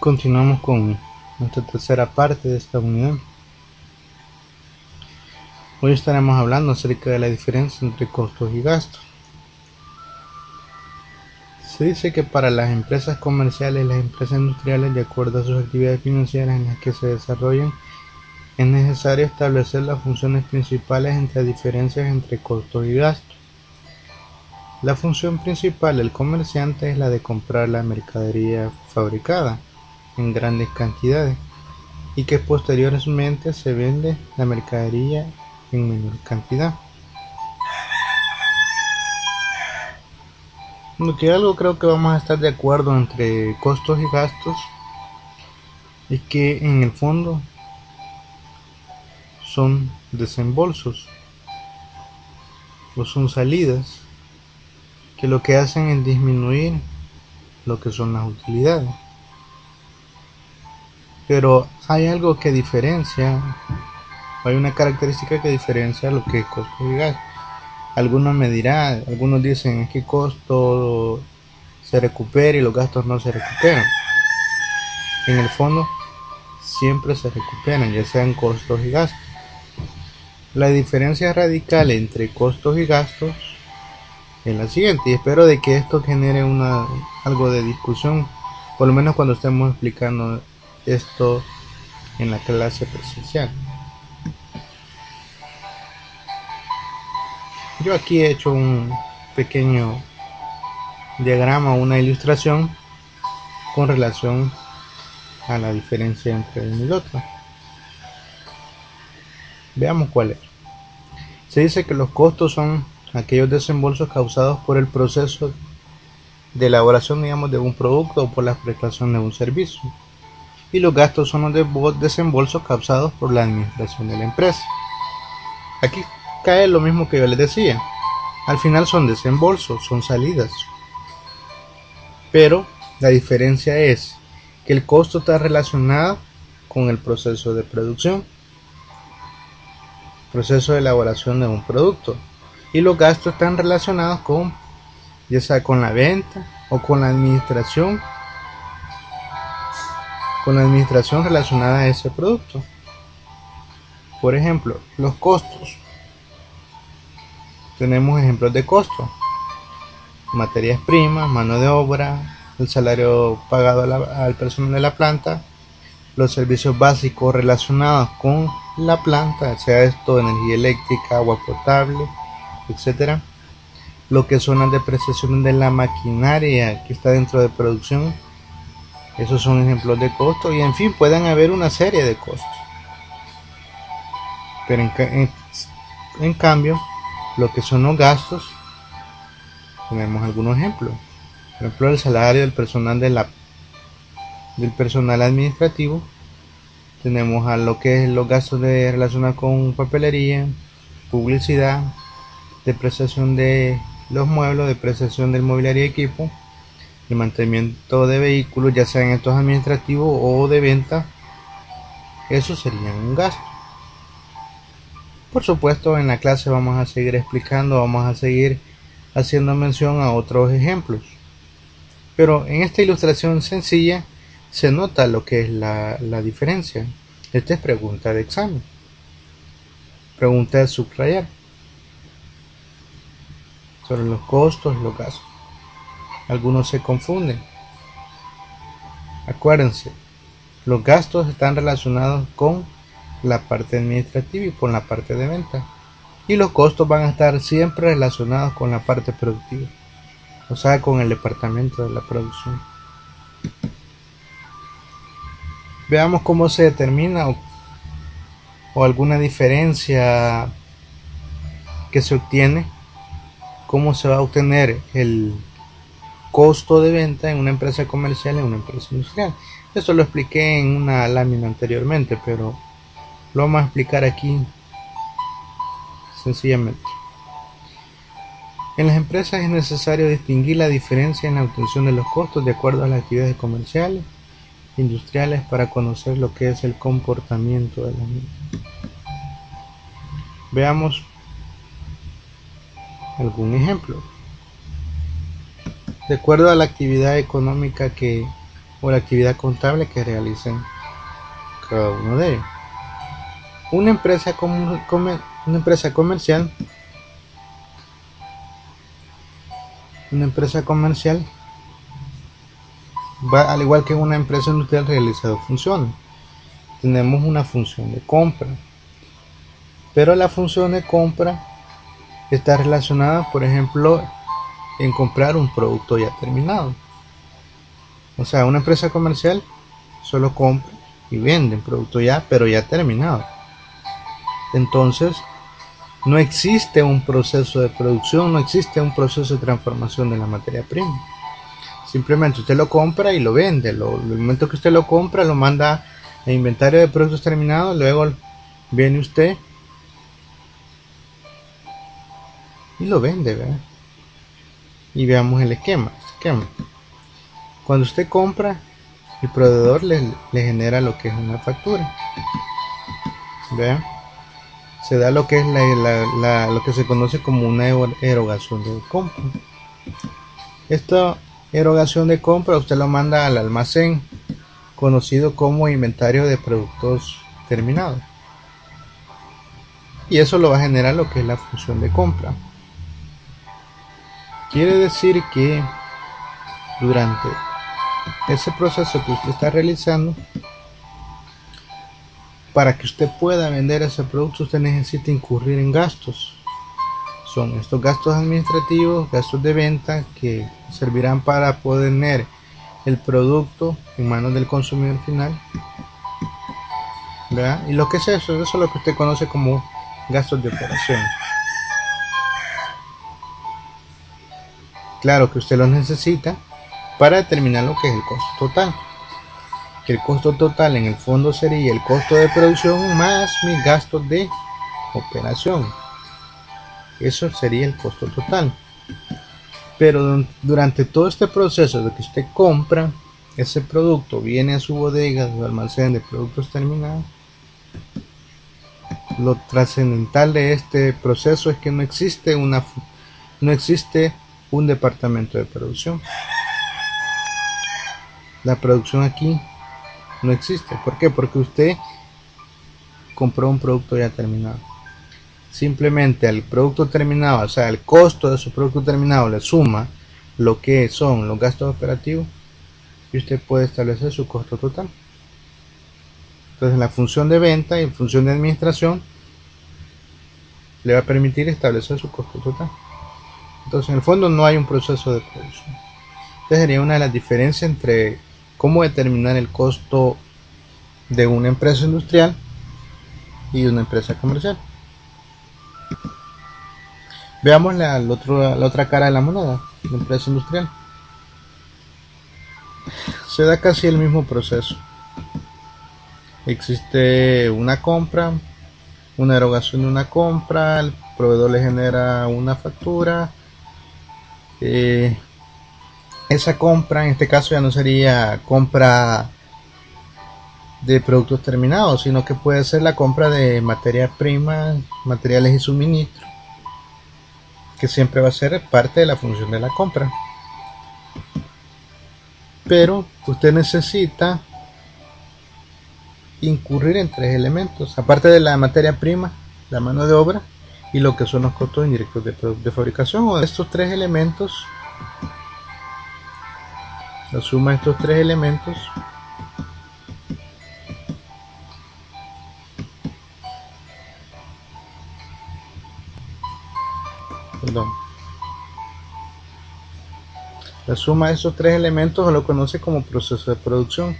Continuamos con nuestra tercera parte de esta unidad. Hoy estaremos hablando acerca de la diferencia entre costos y gastos. Se dice que para las empresas comerciales y las empresas industriales, de acuerdo a sus actividades financieras en las que se desarrollan, es necesario establecer las funciones principales entre diferencias entre costos y gastos. La función principal del comerciante es la de comprar la mercadería fabricada en grandes cantidades y que posteriormente se vende la mercadería en menor cantidad. Lo que algo creo que vamos a estar de acuerdo entre costos y gastos es que en el fondo son desembolsos o son salidas que lo que hacen es disminuir lo que son las utilidades. Pero hay algo que diferencia, hay una característica que diferencia lo que es costos y gastos. Algunos me dirán, algunos dicen es que costo se recupera y los gastos no se recuperan. En el fondo siempre se recuperan, ya sean costos y gastos. La diferencia radical entre costos y gastos es la siguiente, y espero de que esto genere algo de discusión, por lo menos cuando estemos explicando esto en la clase presencial. Yo aquí he hecho un pequeño diagrama, una ilustración con relación a la diferencia entre uno y otro. Veamos cuál es. Se dice que los costos son aquellos desembolsos causados por el proceso de elaboración, digamos, de un producto o por la prestación de un servicio. Y los gastos son los desembolsos causados por la administración de la empresa. Aquí cae lo mismo que yo les decía. Al final son desembolsos, son salidas. Pero la diferencia es que el costo está relacionado con el proceso de producción, proceso de elaboración de un producto, y los gastos están relacionados con, ya sea con la venta o con la administración relacionada a ese producto. Por ejemplo, los costos. Tenemos ejemplos de costo: materias primas, mano de obra, el salario pagado al personal de la planta, los servicios básicos relacionados con la planta, sea esto energía eléctrica, agua potable, etcétera. Lo que son las depreciaciones de la maquinaria que está dentro de producción, esos son ejemplos de costos, y en fin, pueden haber una serie de costos. Pero en cambio, lo que son los gastos, tenemos algunos ejemplos. Por ejemplo, el salario del personal del personal administrativo. Tenemos a lo que es los gastos relacionados con papelería, publicidad, depreciación de los muebles, depreciación del mobiliario y equipo, el mantenimiento de vehículos, ya sean estos administrativos o de venta. Eso sería un gasto. Por supuesto, en la clase vamos a seguir explicando, vamos a seguir haciendo mención a otros ejemplos, pero en esta ilustración sencilla se nota lo que es la diferencia. Esta es pregunta de examen, pregunta de subrayar sobre los costos y los gastos. Algunos se confunden. Acuérdense, los gastos están relacionados con la parte administrativa y con la parte de venta, y los costos van a estar siempre relacionados con la parte productiva, o sea, con el departamento de la producción. Veamos cómo se determina o alguna diferencia que se obtiene, cómo se va a obtener el costo de venta en una empresa comercial y en una empresa industrial. Esto lo expliqué en una lámina anteriormente, pero lo vamos a explicar aquí sencillamente. En las empresas es necesario distinguir la diferencia en la obtención de los costos de acuerdo a las actividades comerciales e industriales para conocer lo que es el comportamiento de las mismas. Veamos algún ejemplo. De acuerdo a la actividad económica que o la actividad contable que realicen cada uno de ellos. Una empresa comercial va, al igual que una empresa industrial, realiza dos funciones. Tenemos una función de compra, pero la función de compra está relacionada, por ejemplo, en comprar un producto ya terminado. O sea, una empresa comercial solo compra y vende un producto ya, pero ya terminado. Entonces, no existe un proceso de producción, no existe un proceso de transformación de la materia prima. Simplemente usted lo compra y lo vende. El momento que usted lo compra, lo manda a inventario de productos terminados, luego viene usted y lo vende, ¿verdad? Y veamos el esquema. Cuando usted compra, el proveedor le genera lo que es una factura, ¿verdad? Se da lo que es lo que se conoce como una erogación de compra. Esta erogación de compra usted lo manda al almacén, conocido como inventario de productos terminados, y eso lo va a generar lo que es la función de compra. Quiere decir que durante ese proceso que usted está realizando, para que usted pueda vender ese producto, usted necesita incurrir en gastos. Son estos gastos administrativos, gastos de venta, que servirán para poner el producto en manos del consumidor final, ¿verdad? Y lo que es eso es lo que usted conoce como gastos de operación. Claro que usted los necesita para determinar lo que es el costo total. Que el costo total en el fondo sería el costo de producción más mis gastos de operación. Eso sería el costo total. Pero durante todo este proceso de que usted compra ese producto, viene a su bodega, a su almacén de productos terminados, lo trascendental de este proceso es que no existe un departamento de producción. La producción aquí no existe. ¿Por qué? Porque usted compró un producto ya terminado. Simplemente al producto terminado, o sea, el costo de su producto terminado le suma lo que son los gastos operativos y usted puede establecer su costo total. Entonces la función de venta y función de administración le va a permitir establecer su costo total. Entonces en el fondo no hay un proceso de producción. Esta sería una de las diferencias entre cómo determinar el costo de una empresa industrial y de una empresa comercial. Veamos la otra cara de la moneda, la empresa industrial. Se da casi el mismo proceso. Existe una compra, una erogación de una compra, el proveedor le genera una factura. Esa compra en este caso ya no sería compra de productos terminados, sino que puede ser la compra de materia prima, materiales y suministros, que siempre va a ser parte de la función de la compra. Pero usted necesita incurrir en tres elementos, aparte de la materia prima, la mano de obra y lo que son los costos indirectos de fabricación. O de estos tres elementos, la suma de estos tres elementos la suma de esos tres elementos se lo conoce como proceso de producción.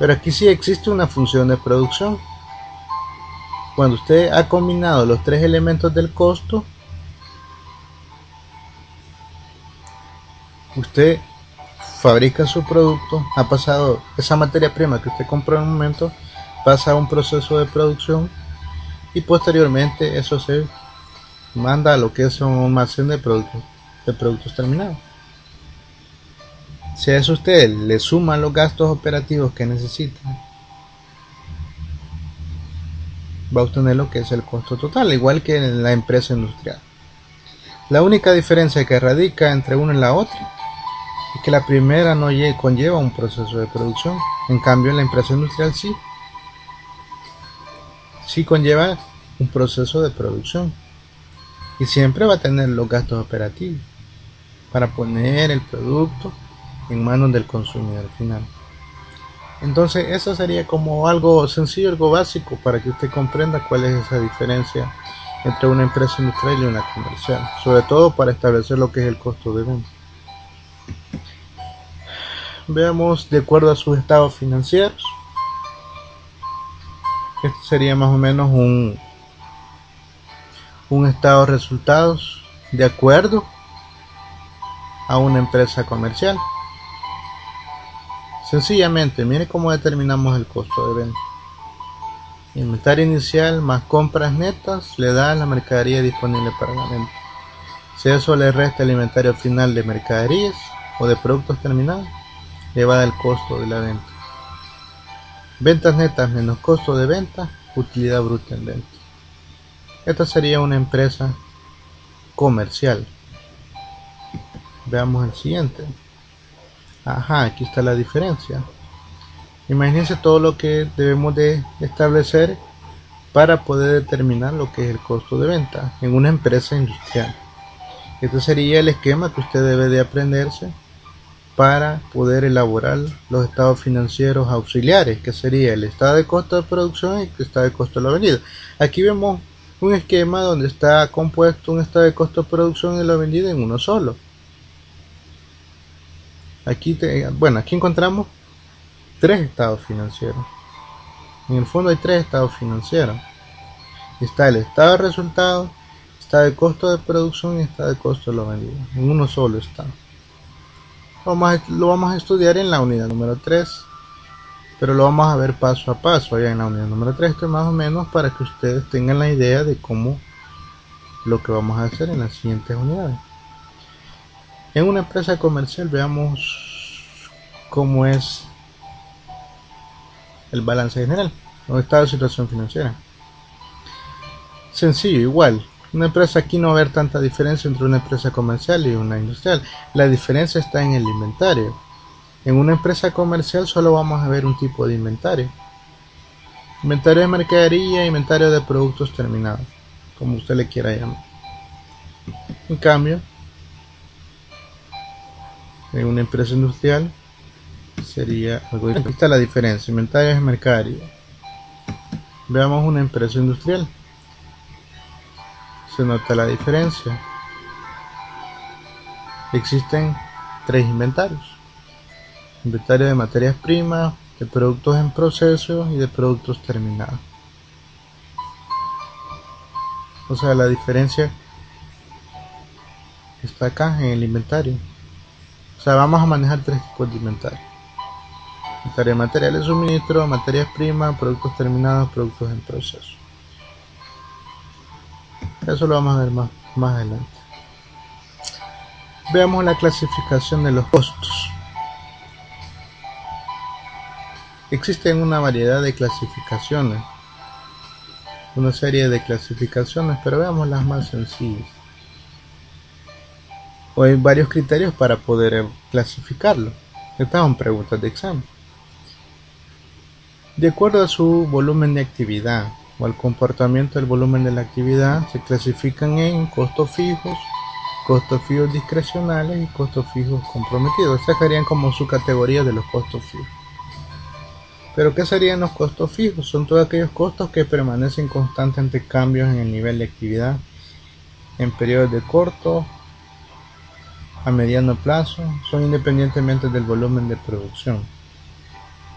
Pero aquí sí existe una función de producción. Cuando usted ha combinado los tres elementos del costo, usted fabrica su producto, ha pasado esa materia prima que usted compró en un momento, pasa a un proceso de producción y posteriormente eso se manda a lo que es un almacén de productos terminados. Si a eso usted le suma los gastos operativos que necesita, va a obtener lo que es el costo total, igual que en la empresa industrial. La única diferencia que radica entre una y la otra y que la primera no conlleva un proceso de producción. En cambio, en la empresa industrial sí conlleva un proceso de producción y siempre va a tener los gastos operativos para poner el producto en manos del consumidor final. Entonces eso sería como algo sencillo, algo básico para que usted comprenda cuál es esa diferencia entre una empresa industrial y una comercial, sobre todo para establecer lo que es el costo de venta. Veamos de acuerdo a sus estados financieros. Este sería más o menos un estado de resultados de acuerdo a una empresa comercial. Sencillamente, mire cómo determinamos el costo de venta. Inventario inicial más compras netas le da la mercadería disponible para la venta. Si eso le resta el inventario final de mercaderías o de productos terminados, le va a dar el costo de la venta. Ventas netas menos costo de venta, utilidad bruta en venta. Esta sería una empresa comercial. Veamos el siguiente. Ajá, aquí está la diferencia. Imagínense todo lo que debemos de establecer para poder determinar lo que es el costo de venta en una empresa industrial. Este sería el esquema que usted debe de aprenderse para poder elaborar los estados financieros auxiliares, que sería el estado de costo de producción y el estado de costo de la vendida. Aquí vemos un esquema donde está compuesto un estado de costo de producción y la vendida en uno solo. Aquí encontramos tres estados financieros. En el fondo hay tres estados financieros. Está el estado de resultados, estado de costo de producción y estado de costo de la vendida. En uno solo está. Lo vamos a estudiar en la unidad número 3, pero lo vamos a ver paso a paso allá en la unidad número 3, que más o menos para que ustedes tengan la idea de cómo lo que vamos a hacer en las siguientes unidades. En una empresa comercial veamos cómo es el balance general o estado de situación financiera. Sencillo, igual. Una empresa, aquí no va a haber tanta diferencia entre una empresa comercial y una industrial. La diferencia está en el inventario. En una empresa comercial solo vamos a ver un tipo de inventario. Inventario de mercadería, inventario de productos terminados, como usted le quiera llamar. En cambio, en una empresa industrial sería algo diferente. Aquí está la diferencia, inventario de mercadería. Veamos una empresa industrial. Se nota la diferencia. Existen tres inventarios: inventario de materias primas, de productos en proceso y de productos terminados. O sea, la diferencia está acá en el inventario. O sea, vamos a manejar tres tipos de inventario: inventario de materiales de suministro, materias primas, productos terminados, productos en proceso. Eso lo vamos a ver más adelante. Veamos la clasificación de los costos. Existen una variedad de clasificaciones, una serie de clasificaciones, pero veamos las más sencillas. O hay varios criterios para poder clasificarlo. Estas son preguntas de examen. De acuerdo a su volumen de actividad o al comportamiento del volumen de la actividad, se clasifican en costos fijos discrecionales y costos fijos comprometidos. Estas serían como su categoría de los costos fijos. Pero ¿qué serían los costos fijos? Son todos aquellos costos que permanecen constantes ante cambios en el nivel de actividad en periodos de corto a mediano plazo, son independientemente del volumen de producción.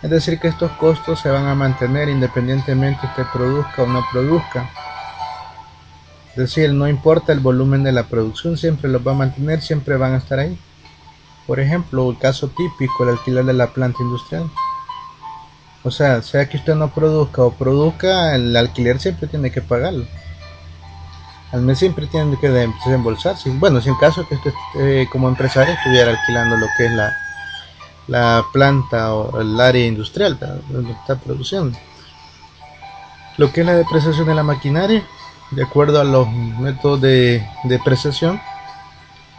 Es decir, que estos costos se van a mantener independientemente usted produzca o no produzca. Es decir, no importa el volumen de la producción, siempre los va a mantener, siempre van a estar ahí. Por ejemplo, el caso típico, el alquiler de la planta industrial. O sea que usted no produzca o produzca, el alquiler siempre tiene que pagarlo. Al mes siempre tiene que desembolsarse. Bueno, si en caso que usted como empresario estuviera alquilando lo que es la planta o el área industrial donde está produciendo. Lo que es la depreciación de la maquinaria, de acuerdo a los métodos de depreciación,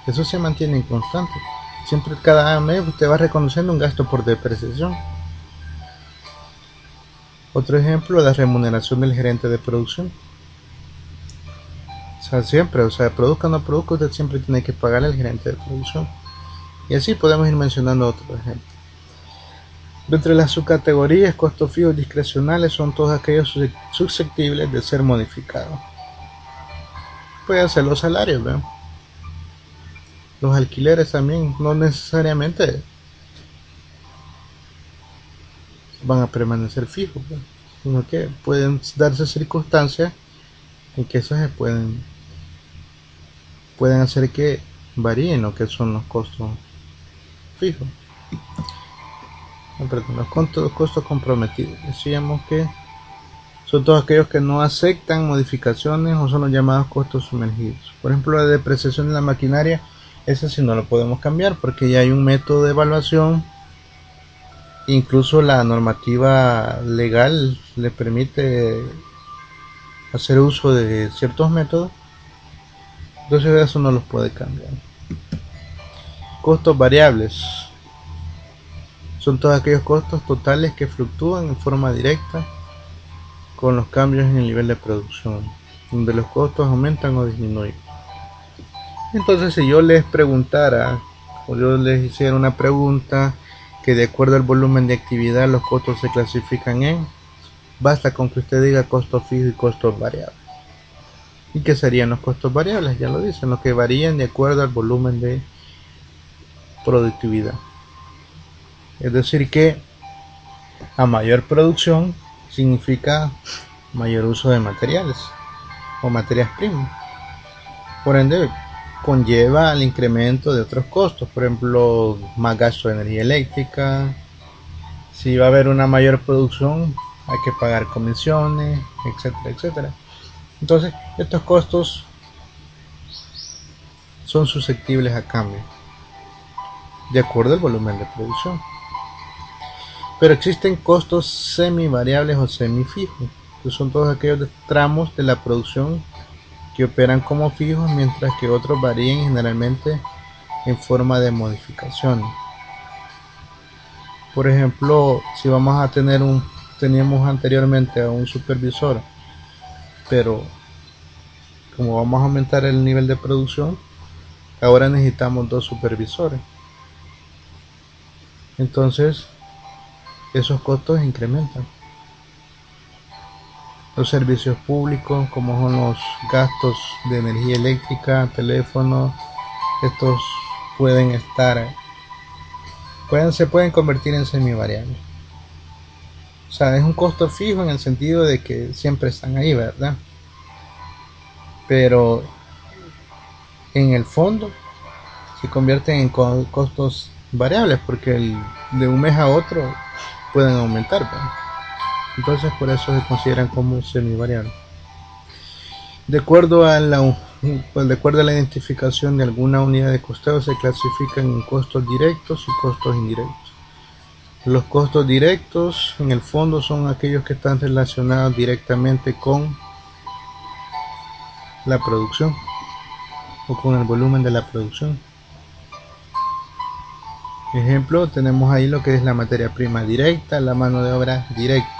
eso se mantiene constante. Siempre cada mes usted va reconociendo un gasto por depreciación. Otro ejemplo, la remuneración del gerente de producción. O sea, siempre, o sea, produzca o no produzca, usted siempre tiene que pagarle al gerente de producción. Y así podemos ir mencionando otros ejemplos. Dentro de las subcategorías, costos fijos discrecionales son todos aquellos susceptibles de ser modificados. Pueden ser los salarios, ¿verdad? Los alquileres también no necesariamente van a permanecer fijos, ¿verdad? Sino que pueden darse circunstancias en que esas se pueden hacer que varíen lo que son los costos fijos. Perdón, los costos comprometidos. Decíamos que son todos aquellos que no aceptan modificaciones o son los llamados costos sumergidos. Por ejemplo, la depreciación de la maquinaria, ese sí no lo podemos cambiar porque ya hay un método de evaluación. Incluso la normativa legal le permite hacer uso de ciertos métodos, entonces eso no los puede cambiar. Costos variables son todos aquellos costos totales que fluctúan en forma directa con los cambios en el nivel de producción, donde los costos aumentan o disminuyen. Entonces, si yo les preguntara o yo les hiciera una pregunta que de acuerdo al volumen de actividad los costos se clasifican en, basta con que usted diga costos fijos y costos variables. ¿Y qué serían los costos variables? Ya lo dicen, los que varían de acuerdo al volumen de productividad. Es decir que a mayor producción significa mayor uso de materiales o materias primas. Por ende, conlleva el incremento de otros costos, por ejemplo, más gasto de energía eléctrica. Si va a haber una mayor producción, hay que pagar comisiones, etcétera, etcétera. Entonces, estos costos son susceptibles a cambio de acuerdo al volumen de producción. Pero existen costos semivariables o semifijos, que son todos aquellos tramos de la producción que operan como fijos, mientras que otros varían generalmente en forma de modificaciones. Por ejemplo, si vamos a tener teníamos anteriormente a un supervisor, pero como vamos a aumentar el nivel de producción, ahora necesitamos 2 supervisores. Entonces, esos costos incrementan. Los servicios públicos, como son los gastos de energía eléctrica, teléfono, estos se pueden convertir en semivariables. O sea, es un costo fijo en el sentido de que siempre están ahí, ¿verdad? Pero en el fondo se convierten en costos variables porque de un mes a otro pueden aumentar, ¿verdad? Entonces por eso se consideran como semivariables. De acuerdo a la identificación de alguna unidad de costeo, se clasifican en costos directos y costos indirectos. Los costos directos en el fondo son aquellos que están relacionados directamente con la producción o con el volumen de la producción. Ejemplo, tenemos ahí lo que es la materia prima directa, la mano de obra directa.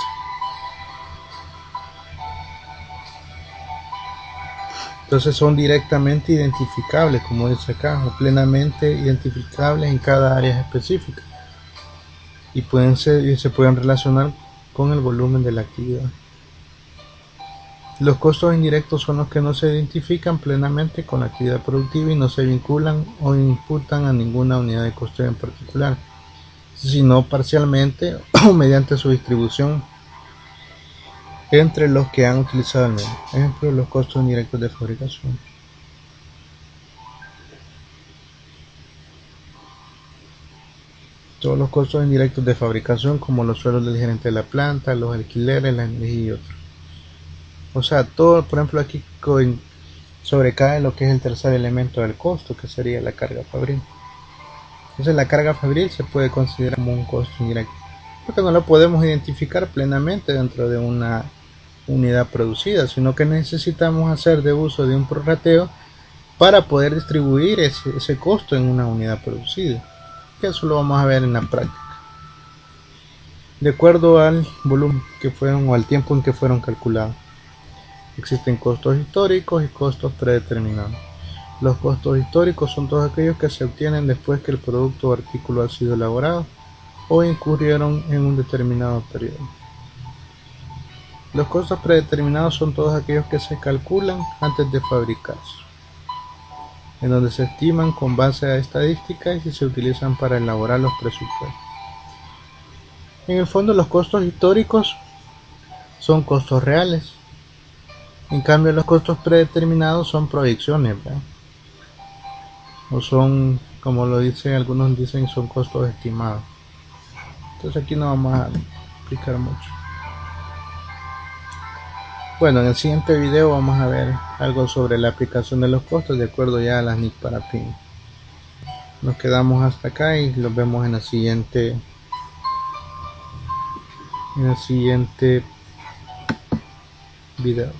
Entonces son directamente identificables, como dice acá, o plenamente identificables en cada área específica y se pueden relacionar con el volumen de la actividad. Los costos indirectos son los que no se identifican plenamente con la actividad productiva y no se vinculan o imputan a ninguna unidad de costeo en particular, sino parcialmente o mediante su distribución entre los que han utilizado el medio. Ejemplo, los costos indirectos de fabricación. Todos los costos indirectos de fabricación, como los sueldos del gerente de la planta, los alquileres, la energía y otros. O sea, todo, por ejemplo, aquí sobrecae lo que es el tercer elemento del costo, que sería la carga fabril. Entonces la carga fabril se puede considerar como un costo indirecto, porque no lo podemos identificar plenamente dentro de una unidad producida, sino que necesitamos hacer de un prorrateo para poder distribuir ese costo en una unidad producida. teórica, eso lo vamos a ver en la práctica. De acuerdo al volumen que fueron o al tiempo en que fueron calculados. Existen costos históricos y costos predeterminados. Los costos históricos son todos aquellos que se obtienen después que el producto o artículo ha sido elaborado o incurrieron en un determinado periodo. Los costos predeterminados son todos aquellos que se calculan antes de fabricarse, en donde se estiman con base a estadísticas y se utilizan para elaborar los presupuestos. En el fondo, los costos históricos son costos reales. En cambio, los costos predeterminados son proyecciones, ¿verdad? O son, como lo dicen algunos, dicen son costos estimados. Entonces aquí no vamos a explicar mucho. Bueno, en el siguiente video vamos a ver algo sobre la aplicación de los costos de acuerdo ya a las NIC Parafin. Nos quedamos hasta acá y los vemos en el siguiente video.